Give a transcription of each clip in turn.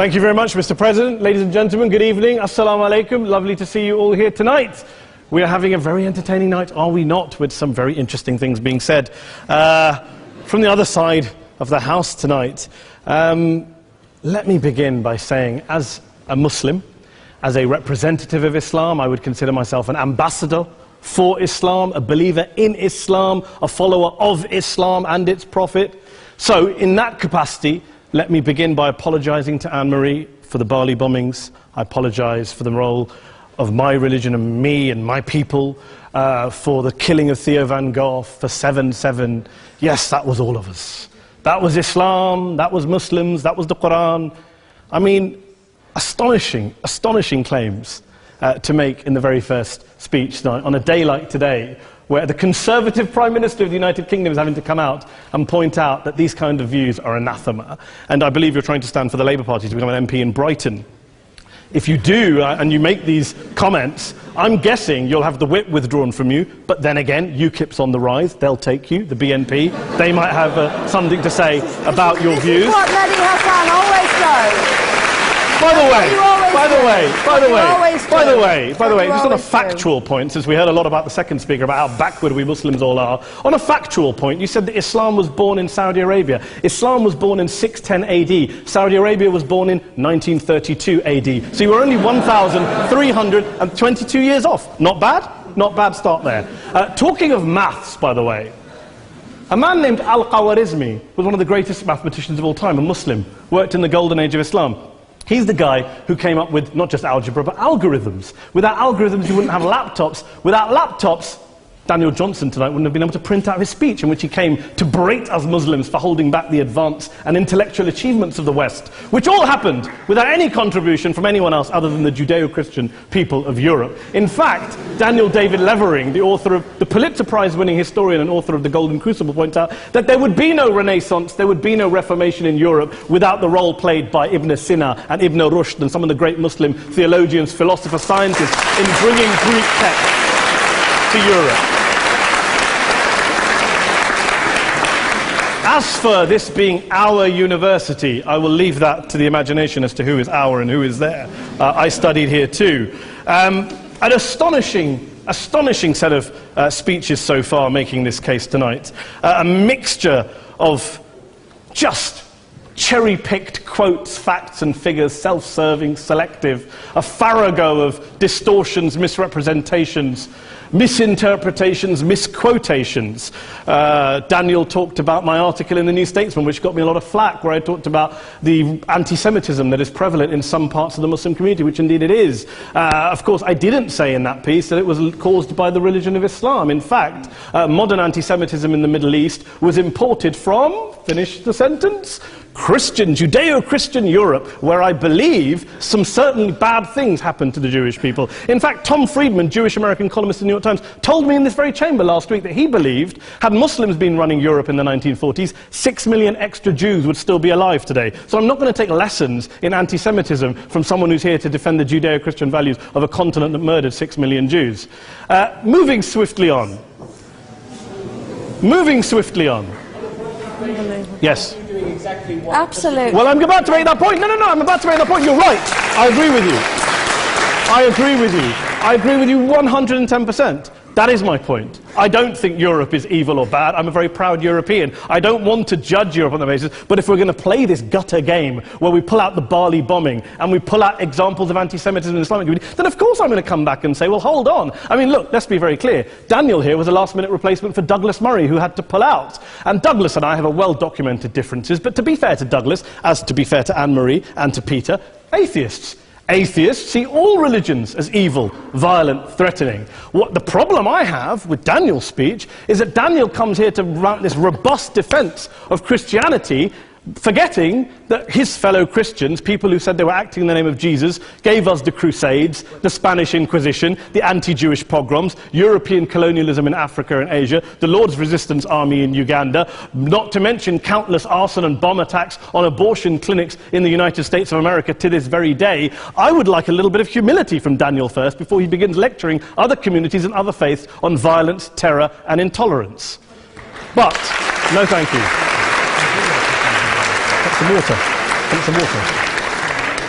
Thank you very much, Mr. President. Ladies and gentlemen, good evening. Assalamu alaikum. Lovely to see you all here tonight. We are having a very entertaining night, are we not, with some very interesting things being said from the other side of the house tonight. Let me begin by saying, as a Muslim, as a representative of Islam, I would consider myself an ambassador for Islam, a believer in Islam, a follower of Islam and its Prophet. So, in that capacity, let me begin by apologizing to Anne-Marie for the Bali bombings. I apologize for the role of my religion and me and my people, for the killing of Theo van Gogh, for 7/7. Yes, that was all of us. That was Islam, that was Muslims, that was the Quran. I mean, astonishing claims to make in the very first speech tonight, on a day like today, where the Conservative Prime Minister of the United Kingdom is having to come out and point out that these kind of views are anathema. And I believe you're trying to stand for the Labour Party to become an MP in Brighton. If you do, and you make these comments, I'm guessing you'll have the whip withdrawn from you, but then again, UKIP's on the rise, they'll take you, the BNP, they might have something to say about your views. This is what Mehdi Hassan always does. By the way, just on a factual point, since we heard a lot about the second speaker, about how backward we Muslims all are, on a factual point, you said that Islam was born in Saudi Arabia. Islam was born in 610 AD. Saudi Arabia was born in 1932 AD. So you were only 1,322 years off. Not bad? Not bad start there. Talking of maths, by the way, a man named Al-Khwarizmi was one of the greatest mathematicians of all time, a Muslim, worked in the golden age of Islam. He's the guy who came up with not just algebra, but algorithms. Without algorithms, you wouldn't have laptops. Without laptops, Daniel Johnson tonight wouldn't have been able to print out his speech in which he came to berate us Muslims for holding back the advance and intellectual achievements of the West, which all happened without any contribution from anyone else other than the Judeo-Christian people of Europe. In fact, Daniel David Levering, the author of the Pulitzer Prize-winning historian and author of The Golden Crucible, points out that there would be no Renaissance, there would be no Reformation in Europe without the role played by Ibn Sina and Ibn Rushd and some of the great Muslim theologians, philosophers, scientists in bringing Greek texts to Europe. As for this being our university, I will leave that to the imagination as to who is our and who is there. I studied here too. An astonishing set of speeches so far making this case tonight. A mixture of just cherry-picked quotes, facts and figures, self-serving, selective, a farrago of distortions, misrepresentations, misinterpretations, misquotations. Daniel talked about my article in the New Statesman, which got me a lot of flack, where I talked about the anti-Semitism that is prevalent in some parts of the Muslim community, which indeed it is. Of course, I didn't say in that piece that it was caused by the religion of Islam. In fact, modern anti-Semitism in the Middle East was imported from, finish the sentence, Christian, Judeo-Christian Europe, where I believe some certainly bad things happened to the Jewish people. In fact, Tom Friedman, Jewish-American columnist in the New York Times, told me in this very chamber last week that he believed, had Muslims been running Europe in the 1940s, 6 million extra Jews would still be alive today. So I'm not going to take lessons in anti-Semitism from someone who's here to defend the Judeo-Christian values of a continent that murdered 6 million Jews. Moving swiftly on. Yes. Absolutely. Well, I'm about to make that point. No, I'm about to make that point. You're right. I agree with you. I agree with you 110%. That is my point. I don't think Europe is evil or bad. I'm a very proud European. I don't want to judge Europe on that basis, but if we're going to play this gutter game where we pull out the Bali bombing and we pull out examples of anti-Semitism in the Islamic community, then of course I'm going to come back and say, well, hold on. I mean, look, let's be very clear. Daniel here was a last-minute replacement for Douglas Murray, who had to pull out. And Douglas and I have a well-documented differences, but to be fair to Douglas, as to be fair to Anne-Marie and to Peter, atheists. Atheists see all religions as evil, violent, threatening. What the problem I have with Daniel's speech is that Daniel comes here to run this robust defense of Christianity, forgetting that his fellow Christians, people who said they were acting in the name of Jesus, gave us the Crusades, the Spanish Inquisition, the anti-Jewish pogroms, European colonialism in Africa and Asia, the Lord's Resistance Army in Uganda, not to mention countless arson and bomb attacks on abortion clinics in the United States of America to this very day. I would like a little bit of humility from Daniel first before he begins lecturing other communities and other faiths on violence, terror and intolerance. But, no thank you. Some water.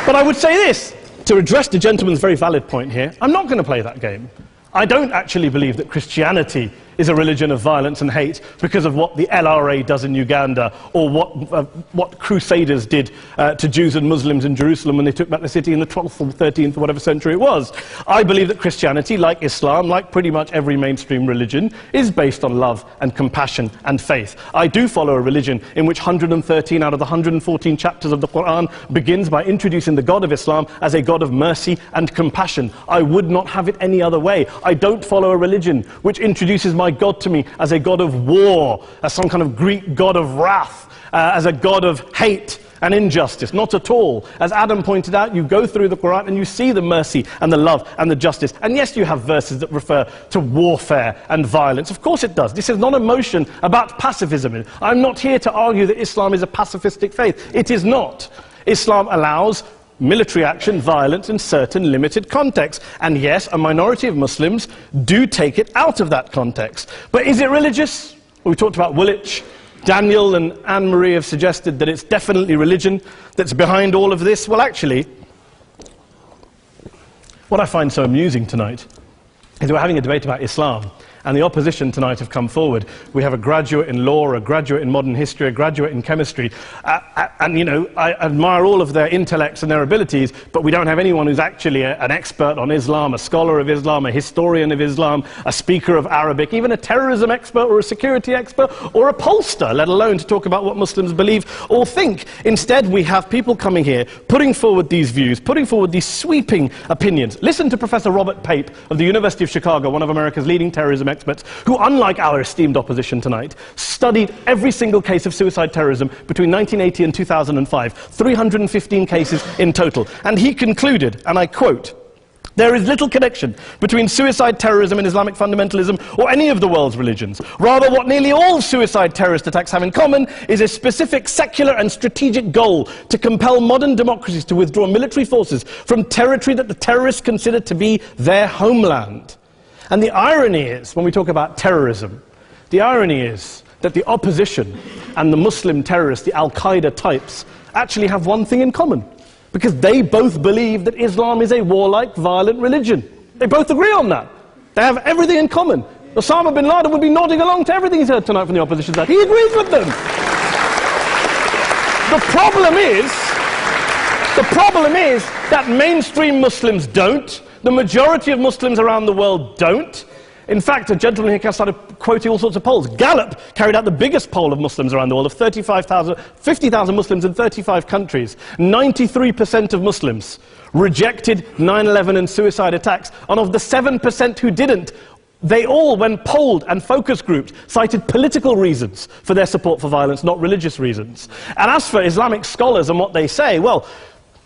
But I would say this, to address the gentleman's very valid point here, I'm not going to play that game. I don't actually believe that Christianity is a religion of violence and hate because of what the LRA does in Uganda or what Crusaders did to Jews and Muslims in Jerusalem when they took back the city in the 12th or 13th or whatever century it was. I believe that Christianity, like Islam, like pretty much every mainstream religion, is based on love and compassion and faith. I do follow a religion in which 113 out of the 114 chapters of the Quran begins by introducing the God of Islam as a God of mercy and compassion. I would not have it any other way. I don't follow a religion which introduces my God to me as a God of war, as some kind of Greek God of wrath, as a God of hate and injustice. Not at all. As Adam pointed out, you go through the Quran and you see the mercy and the love and the justice. And yes, you have verses that refer to warfare and violence. Of course it does. This is not a motion about pacifism. I'm not here to argue that Islam is a pacifistic faith. It is not. Islam allows military action, violence in certain limited contexts. And yes, a minority of Muslims do take it out of that context. But is it religious? We talked about Woolwich. Daniel and Anne-Marie have suggested that it's definitely religion that's behind all of this. Well, actually, what I find so amusing tonight is we're having a debate about Islam. And the opposition tonight have come forward. We have a graduate in law, a graduate in modern history, a graduate in chemistry. And, you know, I admire all of their intellects and their abilities, but we don't have anyone who's actually an expert on Islam, a scholar of Islam, a historian of Islam, a speaker of Arabic, even a terrorism expert or a security expert or a pollster, let alone to talk about what Muslims believe or think. Instead, we have people coming here, putting forward these views, putting forward these sweeping opinions. Listen to Professor Robert Pape of the University of Chicago, one of America's leading terrorism experts, who, unlike our esteemed opposition tonight, studied every single case of suicide terrorism between 1980 and 2005, 315 cases in total. And he concluded, and I quote, "There is little connection between suicide terrorism and Islamic fundamentalism or any of the world's religions. Rather, what nearly all suicide terrorist attacks have in common is a specific secular and strategic goal to compel modern democracies to withdraw military forces from territory that the terrorists consider to be their homeland." And the irony is, when we talk about terrorism, the irony is that the opposition and the Muslim terrorists, the Al-Qaeda types, actually have one thing in common. Because they both believe that Islam is a warlike, violent religion. They both agree on that. They have everything in common. Osama bin Laden would be nodding along to everything he's heard tonight from the opposition side. He agrees with them. The problem is that mainstream Muslims don't. The majority of Muslims around the world don't. In fact, a gentleman here started quoting all sorts of polls. Gallup carried out the biggest poll of Muslims around the world, of 50,000 Muslims in 35 countries. 93% of Muslims rejected 9/11 and suicide attacks. And of the 7% who didn't, they all, when polled and focus grouped, cited political reasons for their support for violence, not religious reasons. And as for Islamic scholars and what they say, well,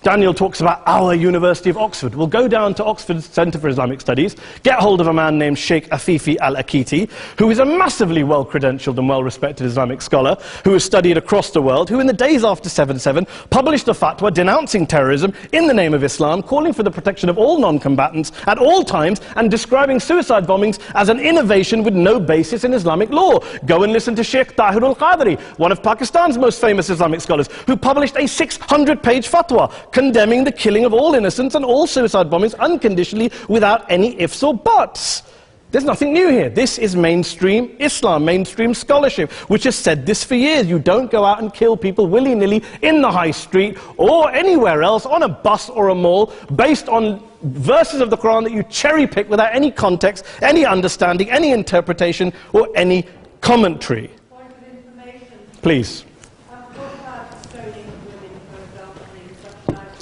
Daniel talks about our University of Oxford. We'll go down to Oxford Centre for Islamic Studies, get hold of a man named Sheikh Afifi al-Akiti, who is a massively well-credentialed and well-respected Islamic scholar, who has studied across the world, who in the days after 7/7 published a fatwa denouncing terrorism in the name of Islam, calling for the protection of all non-combatants at all times, and describing suicide bombings as an innovation with no basis in Islamic law. Go and listen to Sheikh Tahir al-Qadri, one of Pakistan's most famous Islamic scholars, who published a 600-page fatwa condemning the killing of all innocents and all suicide bombings unconditionally without any ifs or buts. There's nothing new here. This is mainstream Islam, mainstream scholarship, which has said this for years. You don't go out and kill people willy-nilly in the high street or anywhere else, on a bus or a mall, based on verses of the Quran that you cherry-pick without any context, any understanding, any interpretation, or any commentary. Point of information. Please.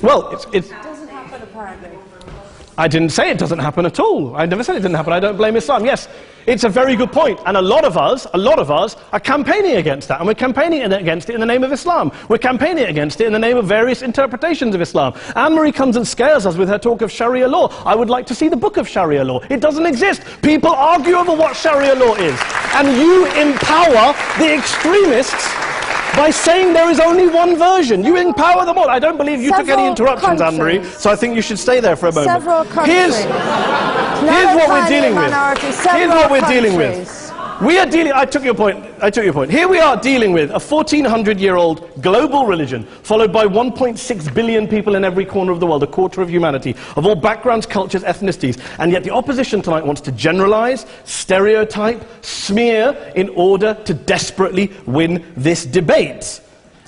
Well, it doesn't happen apparently. I didn't say it doesn't happen at all. I never said it didn't happen. I don't blame Islam. Yes, it's a very good point. And a lot of us are campaigning against that. And we're campaigning against it in the name of Islam. We're campaigning against it in the name of various interpretations of Islam. Anne-Marie comes and scares us with her talk of Sharia law. I would like to see the book of Sharia law. It doesn't exist. People argue over what Sharia law is. And you empower the extremists by saying there is only one version. You empower them all. I don't believe you took any interruptions, Anne-Marie, so I think you should stay there for a moment. Several countries. Here's what we're dealing with. Here's what we're dealing with. We are dealing, I took your point, I took your point. Here we are dealing with a 1400-year-old global religion followed by 1.6 billion people in every corner of the world, a quarter of humanity, of all backgrounds, cultures, ethnicities, and yet the opposition tonight wants to generalize, stereotype, smear in order to desperately win this debate.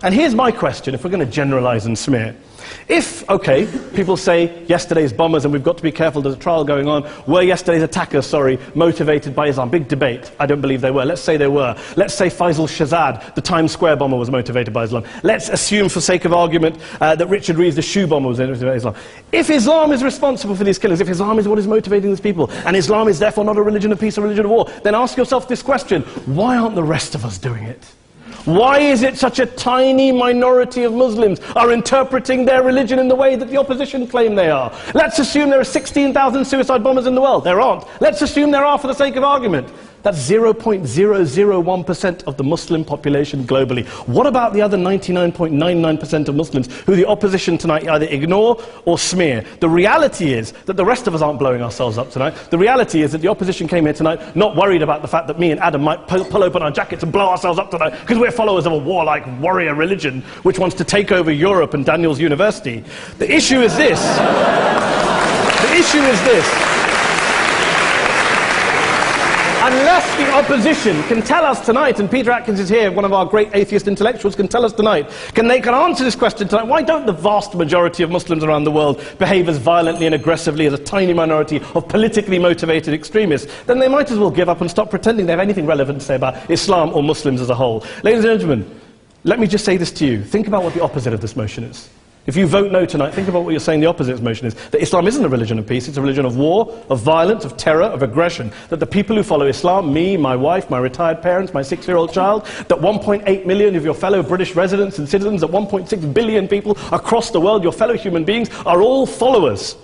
And here's my question, if we're going to generalize and smear. If, okay, people say yesterday's bombers, and we've got to be careful, there's a trial going on, were yesterday's attackers, motivated by Islam? Big debate. I don't believe they were. Let's say they were. Let's say Faisal Shahzad, the Times Square bomber, was motivated by Islam. Let's assume, for sake of argument, that Richard Reeves, the shoe bomber, was motivated by Islam. If Islam is responsible for these killings, if Islam is what is motivating these people, and Islam is therefore not a religion of peace, a religion of war, then ask yourself this question: why aren't the rest of us doing it? Why is it such a tiny minority of Muslims are interpreting their religion in the way that the opposition claim they are? Let's assume there are 16,000 suicide bombers in the world. There aren't. Let's assume there are for the sake of argument. That's 0.001% of the Muslim population globally. What about the other 99.99% of Muslims who the opposition tonight either ignore or smear? The reality is that the rest of us aren't blowing ourselves up tonight. The reality is that the opposition came here tonight not worried about the fact that me and Adam might pull open our jackets and blow ourselves up tonight because we're followers of a warlike warrior religion which wants to take over Europe and Daniel's university. The issue is this. The issue is this. Unless the opposition can tell us tonight, and Peter Atkins is here, one of our great atheist intellectuals, can tell us tonight, can answer this question tonight: why don't the vast majority of Muslims around the world behave as violently and aggressively as a tiny minority of politically motivated extremists? Then they might as well give up and stop pretending they have anything relevant to say about Islam or Muslims as a whole. Ladies and gentlemen, let me just say this to you. Think about what the opposite of this motion is. If you vote no tonight, think about what you're saying the opposite of this motion is. That Islam isn't a religion of peace, it's a religion of war, of violence, of terror, of aggression. That the people who follow Islam, me, my wife, my retired parents, my 6-year-old child, that 1.8 million of your fellow British residents and citizens, that 1.6 billion people across the world, your fellow human beings, are all followers,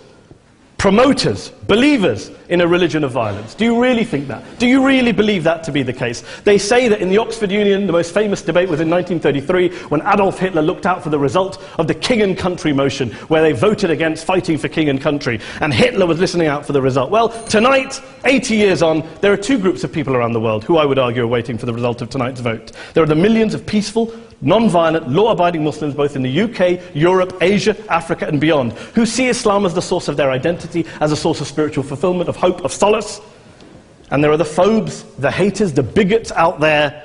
promoters, believers in a religion of violence. Do you really think that? Do you really believe that to be the case? They say that in the Oxford Union, the most famous debate was in 1933, when Adolf Hitler looked out for the result of the King and Country motion, where they voted against fighting for King and Country, and Hitler was listening out for the result. Well, tonight, 80 years on, there are two groups of people around the world who I would argue are waiting for the result of tonight's vote. There are the millions of peaceful, non-violent, law-abiding Muslims both in the UK, Europe, Asia, Africa and beyond, who see Islam as the source of their identity, as a source of spiritual fulfillment, of hope, of solace. And there are the phobes, the haters, the bigots out there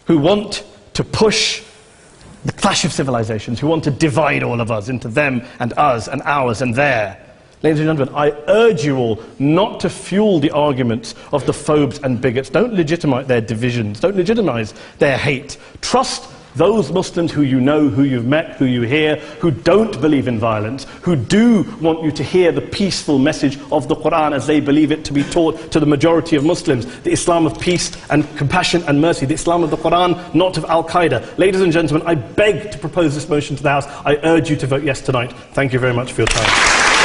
who want to push the clash of civilizations, who want to divide all of us into them and us and ours and their. Ladies and gentlemen, I urge you all not to fuel the arguments of the phobes and bigots. Don't legitimize their divisions. Don't legitimize their hate. Trust those Muslims who you know, who you've met, who you hear, who don't believe in violence, who do want you to hear the peaceful message of the Quran as they believe it to be taught to the majority of Muslims, the Islam of peace and compassion and mercy, the Islam of the Quran, not of Al-Qaeda. Ladies and gentlemen, I beg to propose this motion to the House. I urge you to vote yes tonight. Thank you very much for your time.